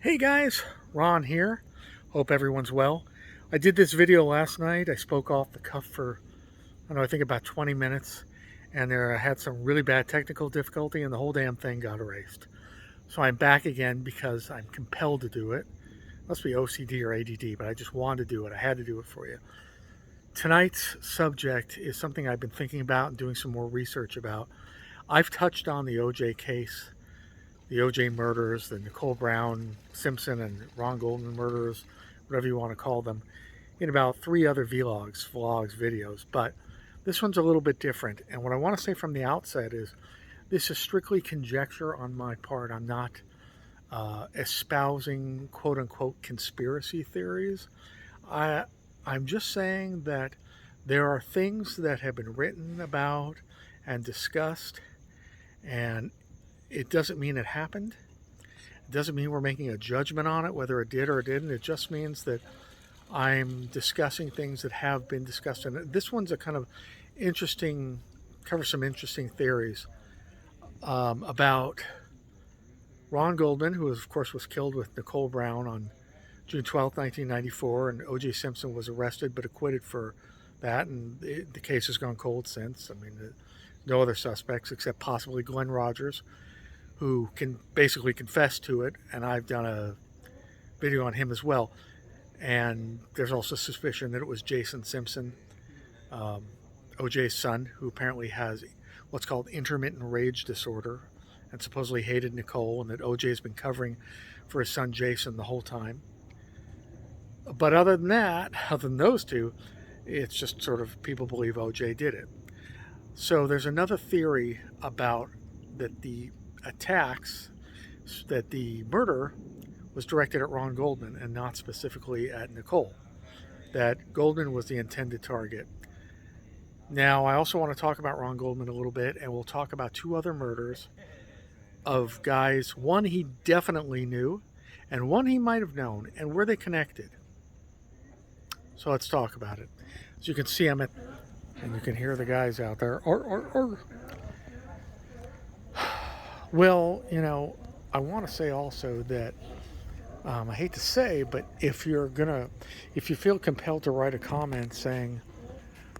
Hey guys, Ron here. Hope everyone's well. I did this video last night. I spoke off the cuff for, I don't know, I think about 20 minutes. And I had some really bad technical difficulty and the whole damn thing got erased. So I'm back again because I'm compelled to do it. Must be OCD or ADD, but I just wanted to do it. I had to do it for you. Tonight's subject is something I've been thinking about and doing some more research about. I've touched on the OJ case, the OJ murders, the Nicole Brown, Simpson, and Ron Goldman murders, whatever you want to call them, in about 3 other vlogs, videos. But this one's a little bit different. And what I want to say from the outset is this is strictly conjecture on my part. I'm not espousing quote-unquote conspiracy theories. I'm just saying that there are things that have been written about and discussed, and it doesn't mean it happened. It doesn't mean we're making a judgment on it, whether it did or it didn't. It just means that I'm discussing things that have been discussed. And this one's a kind of interesting, covers some interesting theories about Ron Goldman, who of course was killed with Nicole Brown on June 12, 1994, and O.J. Simpson was arrested but acquitted for that, and the case has gone cold since. I mean, no other suspects except possibly Glenn Rogers, who can basically confess to it, and I've done a video on him as well. And there's also suspicion that it was Jason Simpson, OJ's son, who apparently has what's called intermittent rage disorder and supposedly hated Nicole, and that OJ's been covering for his son Jason the whole time. But other than that, other than those two, it's just sort of people believe OJ did it. So there's another theory about that the attacks, that the murder was directed at Ron Goldman and not specifically at Nicole, that Goldman was the intended target. Now, I also want to talk about Ron Goldman a little bit, and we'll talk about 2 other murders of guys, one he definitely knew and one he might have known, and were they connected? So let's talk about it. As you can see, and you can hear the guys out there. Well, you know, I want to say also that I hate to say, but if you feel compelled to write a comment saying,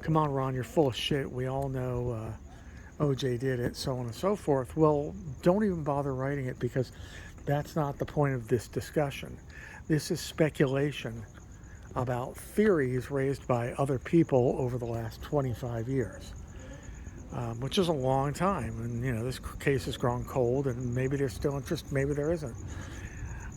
"Come on, Ron, you're full of shit. We all know OJ did it," so on and so forth. Well, don't even bother writing it, because that's not the point of this discussion. This is speculation about theories raised by other people over the last 25 years, which is a long time. And, you know, this case has grown cold, and maybe there's still interest, maybe there isn't.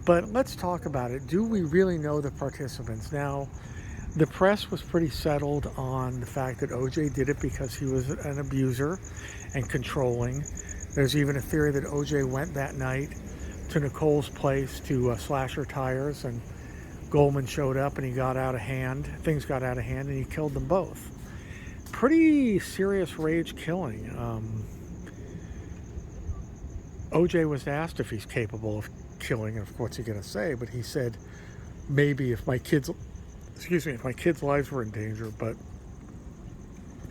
But let's talk about it. Do we really know the participants? Now, the press was pretty settled on the fact that OJ did it because he was an abuser and controlling. There's even a theory that OJ went that night to Nicole's place to slash her tires, and Goldman showed up and he got out of hand. Things got out of hand and he killed them both. Pretty serious rage killing. OJ was asked if he's capable of killing, and of course he's going to say, but he said, maybe if my kids' lives were in danger. But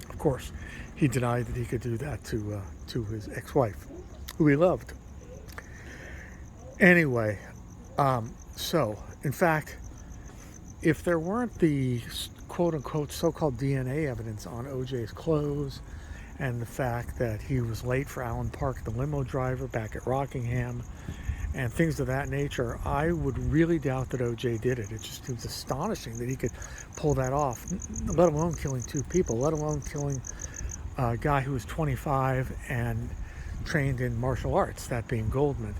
of course he denied that he could do that to his ex-wife, who he loved. Anyway, so in fact, if there weren't the quote-unquote so-called DNA evidence on OJ's clothes, and the fact that he was late for Allen Park, the limo driver back at Rockingham, and things of that nature, I would really doubt that OJ did it. It just seems astonishing that he could pull that off, let alone killing 2 people, let alone killing a guy who was 25 and trained in martial arts, that being Goldman,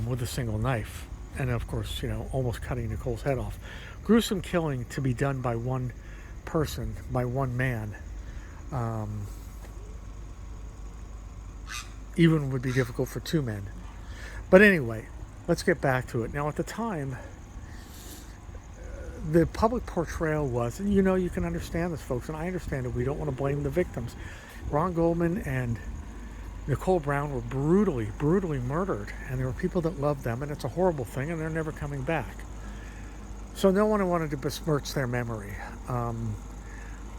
with a single knife. And of course, you know, almost cutting Nicole's head off. Gruesome killing to be done by one person, by one man. Even would be difficult for 2 men. But anyway, let's get back to it. Now, at the time, the public portrayal was, and you know, you can understand this, folks, and I understand it. We don't want to blame the victims. Ron Goldman and Nicole Brown were brutally murdered, and there were people that loved them, and it's a horrible thing, and they're never coming back. So no one wanted to besmirch their memory.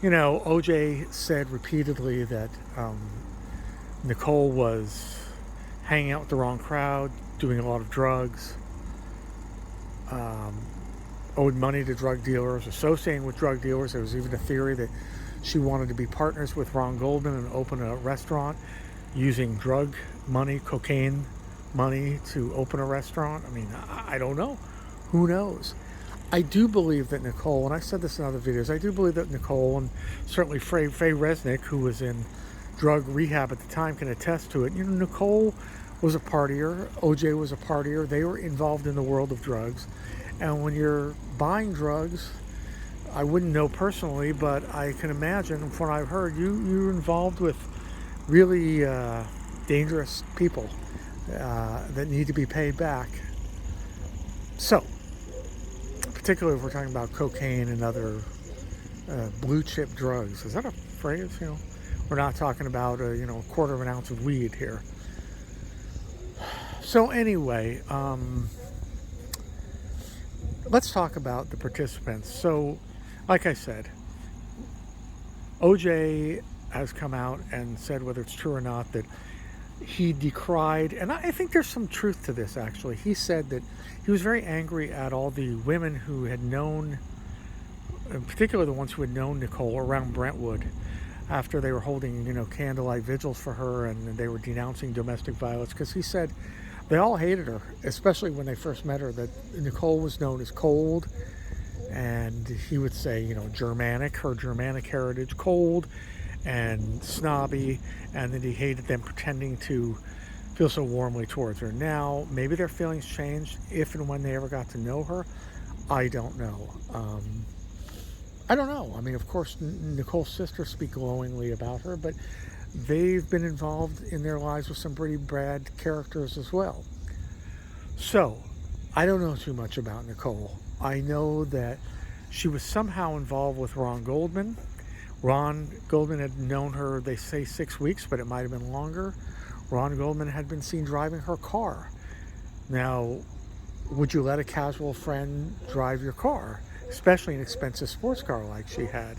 You know, OJ said repeatedly that Nicole was hanging out with the wrong crowd, doing a lot of drugs, owed money to drug dealers, associating with drug dealers. There was even a theory that she wanted to be partners with Ron Goldman and open a restaurant using drug money, cocaine money to open a restaurant. I mean, I don't know. Who knows? I do believe that Nicole, and I said this in other videos, I do believe that Nicole, and certainly Faye Resnick, who was in drug rehab at the time, can attest to it. You know, Nicole was a partier. OJ was a partier. They were involved in the world of drugs. And when you're buying drugs, I wouldn't know personally, but I can imagine from what I've heard, you're involved with really dangerous people that need to be paid back. So, particularly if we're talking about cocaine and other blue chip drugs. Is that a phrase? You know, we're not talking about a quarter of an ounce of weed here. So anyway, let's talk about the participants. So, like I said, OJ has come out and said, whether it's true or not, that he decried, and I think there's some truth to this actually. He said that he was very angry at all the women who had known, in particular the ones who had known Nicole around Brentwood, after they were holding, candlelight vigils for her and they were denouncing domestic violence, because he said they all hated her, especially when they first met her, that Nicole was known as cold, and he would say, Germanic, her Germanic heritage, cold and snobby, and that he hated them pretending to feel so warmly towards her. Now, maybe their feelings changed if and when they ever got to know her. I don't know. I don't know. I mean, of course, Nicole's sisters speak glowingly about her, but they've been involved in their lives with some pretty bad characters as well. So, I don't know too much about Nicole. I know that she was somehow involved with Ron Goldman. Ron Goldman had known her, they say 6 weeks, but it might have been longer. Ron Goldman had been seen driving her car. Now, would you let a casual friend drive your car? Especially an expensive sports car like she had.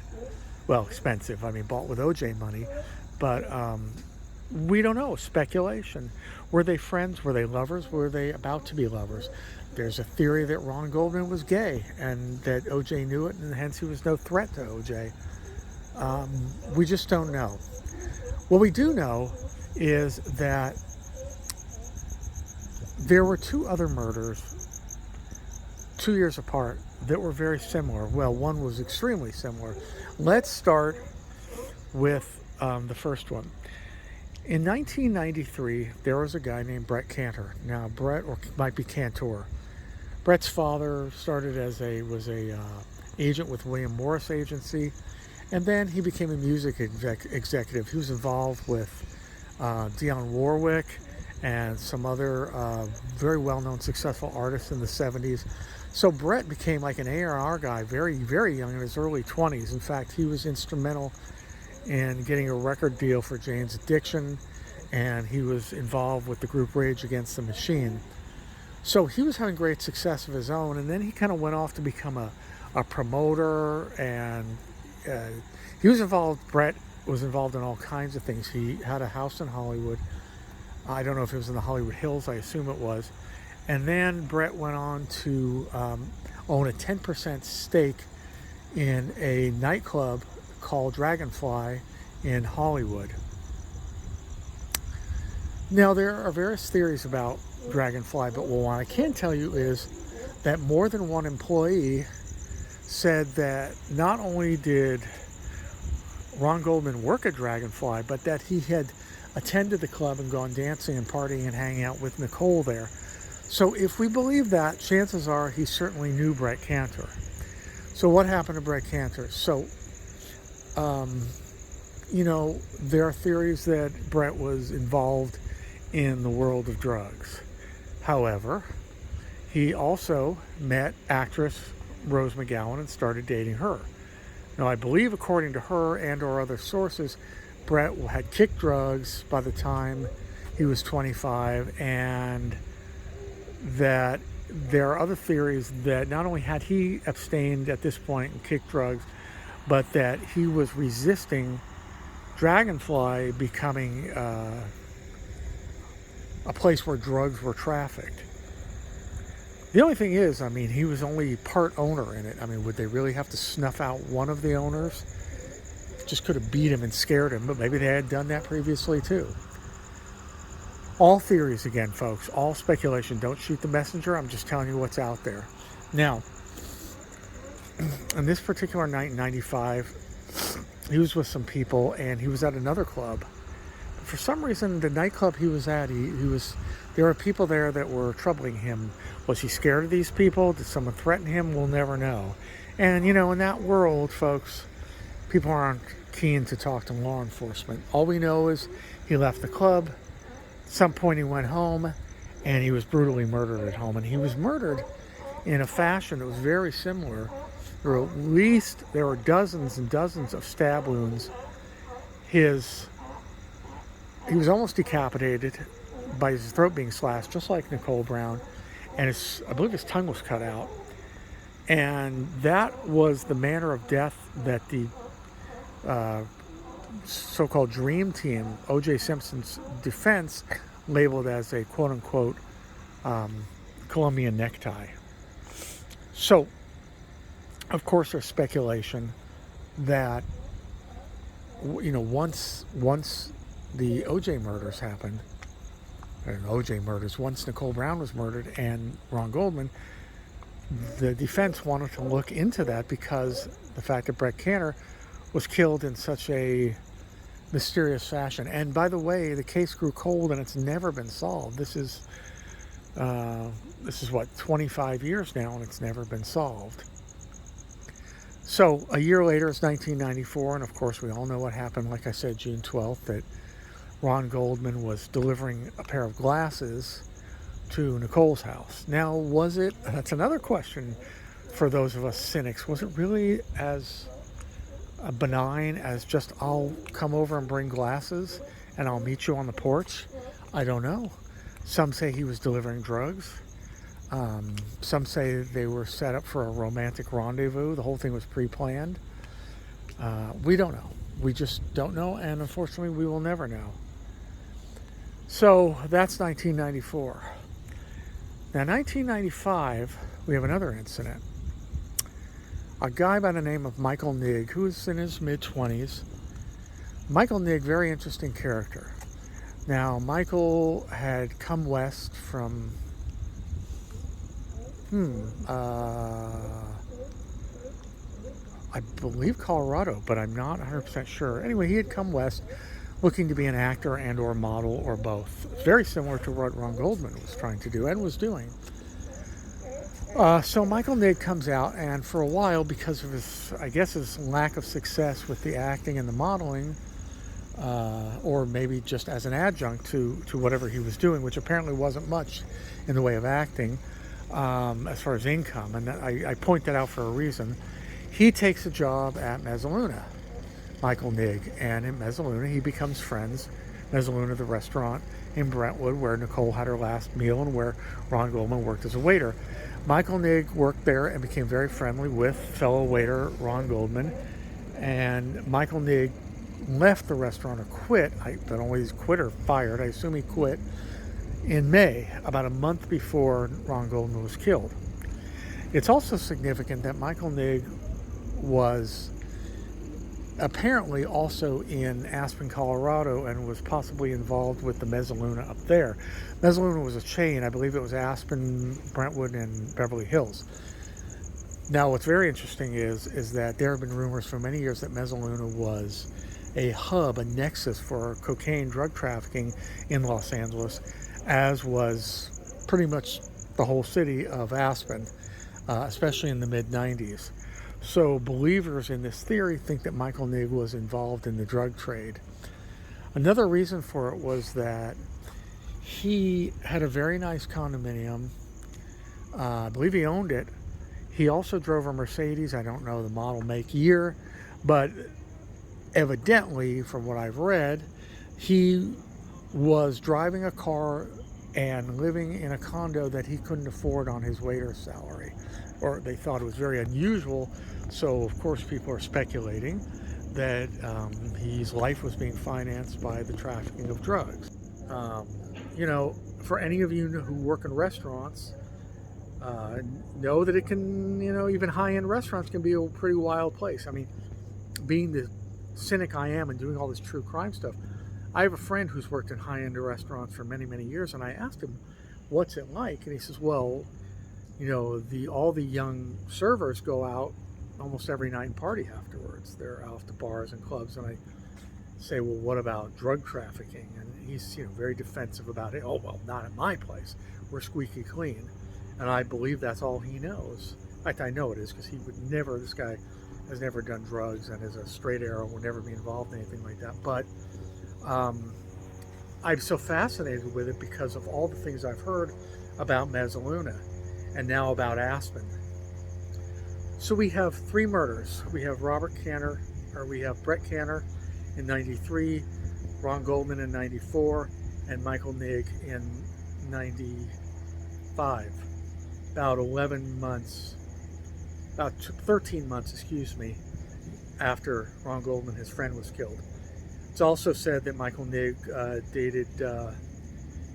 Well, expensive, I mean, bought with OJ money. But we don't know, speculation. Were they friends? Were they lovers? Were they about to be lovers? There's a theory that Ron Goldman was gay and that OJ knew it, and hence he was no threat to OJ. We just don't know. What we do know is that there were 2 other murders 2 years apart that were very similar. Well, one was extremely similar. Let's start with the first one. In 1993, there was a guy named Brett Cantor. Now, Brett, or might be Cantor. Brett's father started was a agent with William Morris Agency, and then he became a music executive. He was involved with Dionne Warwick and some other very well-known successful artists in the 70s. So Brett became like an A&R guy very, very young, in his early 20s. In fact, he was instrumental in getting a record deal for Jane's Addiction, and he was involved with the group Rage Against the Machine. So he was having great success of his own, and then he kind of went off to become a promoter, and Brett was involved in all kinds of things. He had a house in Hollywood. I don't know if it was in the Hollywood Hills, I assume it was. And then Brett went on to own a 10% stake in a nightclub called Dragonfly in Hollywood. Now, there are various theories about Dragonfly, but what I can tell you is that more than one employee said that not only did Ron Goldman work at Dragonfly, but that he had attended the club and gone dancing and partying and hanging out with Nicole there. So if we believe that, chances are he certainly knew Brett Cantor. So what happened to Brett Cantor? So, there are theories that Brett was involved in the world of drugs. However, he also met actress Rose McGowan and started dating her. Now, I believe, according to her and or other sources, Brett had kicked drugs by the time he was 25, and that there are other theories that not only had he abstained at this point and kicked drugs, but that he was resisting Dragonfly becoming a place where drugs were trafficked. The only thing is, I mean, he was only part owner in it. I mean, would they really have to snuff out one of the owners? Just could have beat him and scared him, but maybe they had done that previously too. All theories again, folks, all speculation. Don't shoot the messenger. I'm just telling you what's out there. Now, on this particular night in 95, he was with some people and he was at another club. For some reason, the nightclub he was at, there were people there that were troubling him. Was he scared of these people? Did someone threaten him? We'll never know. And, you know, in that world, folks, people aren't keen to talk to law enforcement. All we know is he left the club. At some point he went home and he was brutally murdered at home. And he was murdered in a fashion that was very similar. There were dozens and dozens of stab wounds. He was almost decapitated by his throat being slashed, just like Nicole Brown. And I believe his tongue was cut out. And that was the manner of death that the so-called dream team, O.J. Simpson's defense, labeled as a quote-unquote Colombian necktie. So, of course, there's speculation that, you know, once the O.J. murders happened, once Nicole Brown was murdered and Ron Goldman, the defense wanted to look into that because the fact that Brett Cantor was killed in such a mysterious fashion. And by the way, the case grew cold and it's never been solved. This is what, 25 years now, and it's never been solved. So a year later is 1994, and of course we all know what happened. Like I said, June 12th, that Ron Goldman was delivering a pair of glasses to Nicole's house. Now, that's another question for those of us cynics, was it really as benign as just, I'll come over and bring glasses and I'll meet you on the porch? I don't know. Some say he was delivering drugs. Some say they were set up for a romantic rendezvous. The whole thing was pre-planned. We don't know. We just don't know, and unfortunately we will never know. So that's 1994. Now, 1995, we have another incident. A guy by the name of Michael Nigg, who is in his mid-20s. Michael Nigg, very interesting character. Now, Michael had come west from, I believe Colorado, but I'm not 100% sure. Anyway, he had come west looking to be an actor and or model or both. Very similar to what Ron Goldman was trying to do and was doing. So Michael Nigg comes out, and for a while, because of his lack of success with the acting and the modeling, or maybe just as an adjunct to whatever he was doing, which apparently wasn't much in the way of acting, as far as income, and I point that out for a reason. He takes a job at Mezzaluna, Michael Nigg, and in Mezzaluna he becomes friends. Mezzaluna, the restaurant in Brentwood where Nicole had her last meal and where Ron Goldman worked as a waiter. Michael Nigg worked there and became very friendly with fellow waiter Ron Goldman, and Michael Nigg left the restaurant or quit. I don't know whether he's quit or fired. I assume he quit in May, about a month before Ron Goldman was killed. It's also significant that Michael Nigg was apparently also in Aspen, Colorado, and was possibly involved with the Mezzaluna up there. Mezzaluna was a chain. I believe it was Aspen, Brentwood, and Beverly Hills. Now, what's very interesting is that there have been rumors for many years that Mezzaluna was a hub, a nexus for cocaine drug trafficking in Los Angeles, as was pretty much the whole city of Aspen, especially in the mid-90s. So believers in this theory think that Michael Nigg was involved in the drug trade. Another reason for it was that he had a very nice condominium. I believe he owned it. He also drove a Mercedes. I don't know the model, make, year, but evidently, from what I've read, he was driving a car and living in a condo that he couldn't afford on his waiter's salary, or they thought it was very unusual. So of course people are speculating that his life was being financed by the trafficking of drugs. You know, for any of you who work in restaurants, Know that it can, even high-end restaurants can be a pretty wild place. I mean, being the cynic I am and doing all this true crime stuff, I have a friend who's worked in high-end restaurants for many, many years, and I asked him, "What's it like?" And he says, "Well, all the young servers go out almost every night and party afterwards. They're out to bars and clubs." And I say, "Well, what about drug trafficking?" And he's, very defensive about it. "Oh, well, not at my place. We're squeaky clean." And I believe that's all he knows. In fact, I know it is, because this guy has never done drugs and is a straight arrow, will never be involved in anything like that. But I'm so fascinated with it because of all the things I've heard about Mezzaluna and now about Aspen. So we have 3 murders. We have we have Brett Cantor in 93, Ron Goldman in 94, and Michael Nigg in 95. About 13 months, after Ron Goldman, his friend, was killed. It's also said that Michael Nigg dated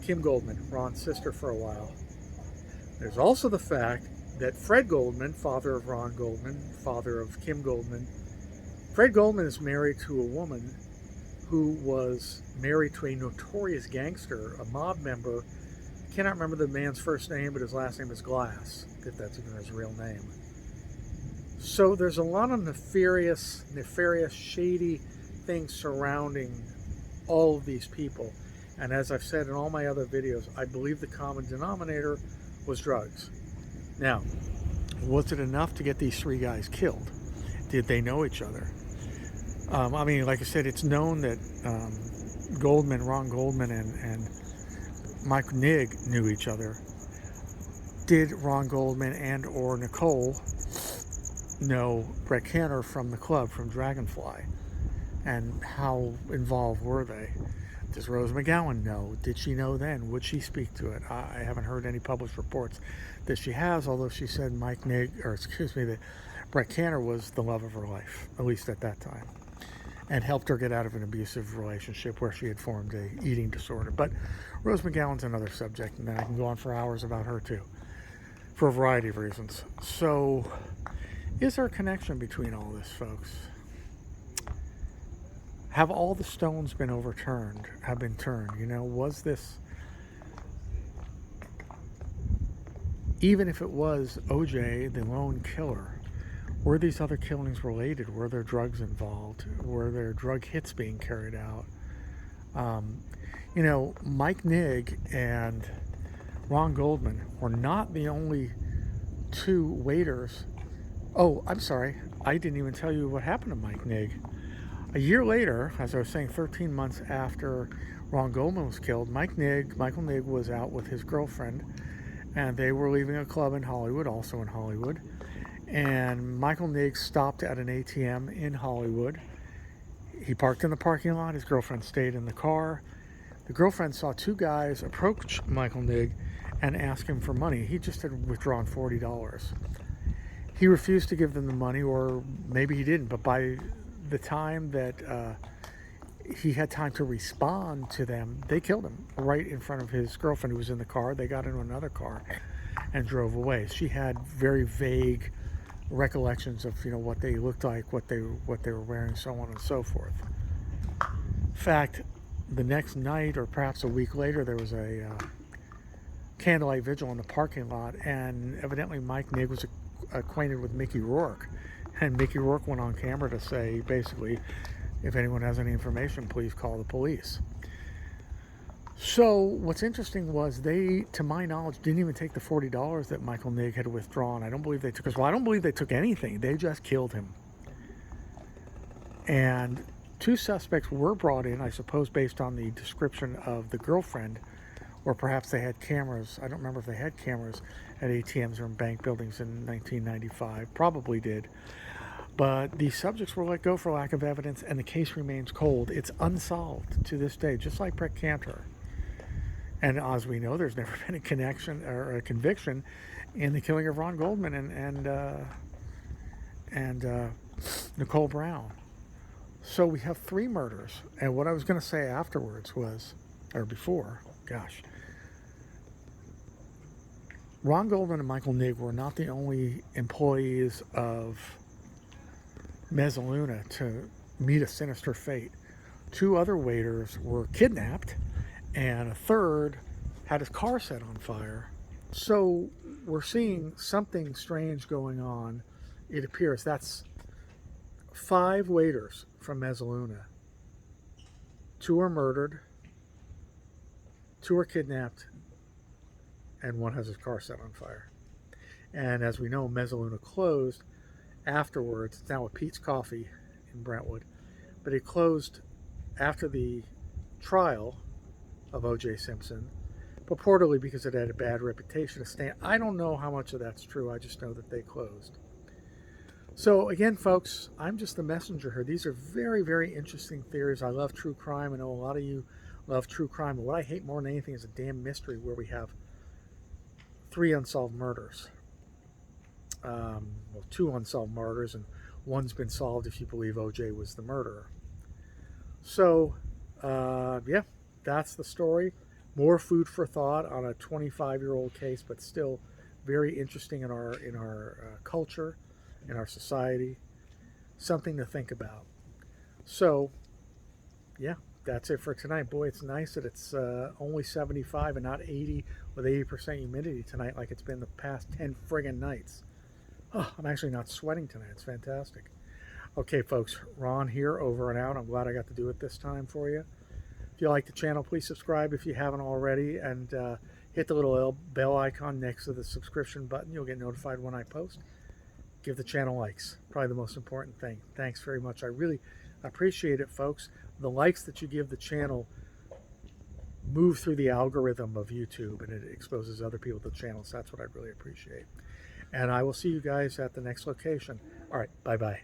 Kim Goldman, Ron's sister, for a while. There's also the fact that Fred Goldman, father of Ron Goldman, father of Kim Goldman, Fred Goldman is married to a woman who was married to a notorious gangster, a mob member. I cannot remember the man's first name, but his last name is Glass, if that's even his real name. So there's a lot of nefarious, shady things surrounding all of these people. And as I've said in all my other videos, I believe the common denominator was drugs. Now, was it enough to get these 3 guys killed? Did they know each other? I mean, like I said, it's known that Ron Goldman, and Mike Nigg knew each other. Did Ron Goldman and or Nicole know Brett Cantor from the club, from Dragonfly? And how involved were they? Does Rose McGowan know? Did she know then? Would she speak to it? I haven't heard any published reports that she has, although she said that Brett Cantor was the love of her life, at least at that time, and helped her get out of an abusive relationship where she had formed a eating disorder. But Rose McGowan's another subject, and I can go on for hours about her too, for a variety of reasons. So, is there a connection between all this, folks? Have all the stones been overturned, have been turned? Was this, even if it was OJ, the lone killer, were these other killings related? Were there drugs involved? Were there drug hits being carried out? Mike Nigg and Ron Goldman were not the only 2 waiters. Oh, I'm sorry. I didn't even tell you what happened to Mike Nigg. A year later, as I was saying, 13 months after Ron Goldman was killed, Michael Nigg was out with his girlfriend, and they were leaving a club in Hollywood, also in Hollywood. And Michael Nigg stopped at an ATM in Hollywood. He parked in the parking lot. His girlfriend stayed in the car. The girlfriend saw 2 guys approach Michael Nigg and ask him for money. He just had withdrawn $40. He refused to give them the money, or maybe he didn't, but by the time that he had time to respond to them, they killed him right in front of his girlfriend, who was in the car. They got into another car and drove away. She had very vague recollections of what they looked like, what they were wearing, so on and so forth. In fact, the next night, or perhaps a week later, there was a candlelight vigil in the parking lot, and evidently Mike Nigg was acquainted with Mickey Rourke, and Mickey Rourke went on camera to say, basically, if anyone has any information, please call the police. So what's interesting was they, to my knowledge, didn't even take the $40 that Michael Nigg had withdrawn. I don't believe they took, I don't believe they took anything. They just killed him. And 2 suspects were brought in, I suppose, based on the description of the girlfriend, or perhaps they had cameras. I don't remember if they had cameras at ATMs or in bank buildings in 1995. Probably did. But the subjects were let go for lack of evidence, and the case remains cold. It's unsolved to this day, just like Brett Cantor. And as we know, there's never been a connection or a conviction in the killing of Ron Goldman and Nicole Brown. So we have 3 murders. And what I was going to say afterwards was, or before, Ron Goldman and Michael Nigg were not the only employees of Mezzaluna to meet a sinister fate. Two other waiters were kidnapped, and a third had his car set on fire. So we're seeing something strange going on. It appears that's 5 waiters from Mezzaluna. 2 are murdered, 2 are kidnapped, and 1 has his car set on fire. And as we know, Mezzaluna closed afterwards. It's now a Pete's Coffee in Brentwood, but it closed after the trial of O.J. Simpson, purportedly because it had a bad reputation to stand. I don't know how much of that's true. I just know that they closed. So again, folks, I'm just the messenger here. These are very, very interesting theories. I love true crime. I know a lot of you love true crime, but what I hate more than anything is a damn mystery where we have 3 unsolved murders. Well, 2 unsolved murders, and 1's been solved if you believe OJ was the murderer. So, yeah, that's the story. More food for thought on a 25-year-old case, but still very interesting in our culture, in our society. Something to think about. So, yeah, that's it for tonight. Boy, it's nice that it's only 75 and not 80 with 80% humidity tonight like it's been the past 10 friggin' nights. Oh, I'm actually not sweating tonight. It's fantastic. Okay, folks, Ron here, over and out. I'm glad I got to do it this time for you. If you like the channel, please subscribe if you haven't already, and hit the little bell icon next to the subscription button. You'll get notified when I post. Give the channel likes. Probably the most important thing. Thanks very much. I really appreciate it, folks. The likes that you give the channel move through the algorithm of YouTube, and it exposes other people to the channel, so that's what I really appreciate. And I will see you guys at the next location. All right, bye-bye.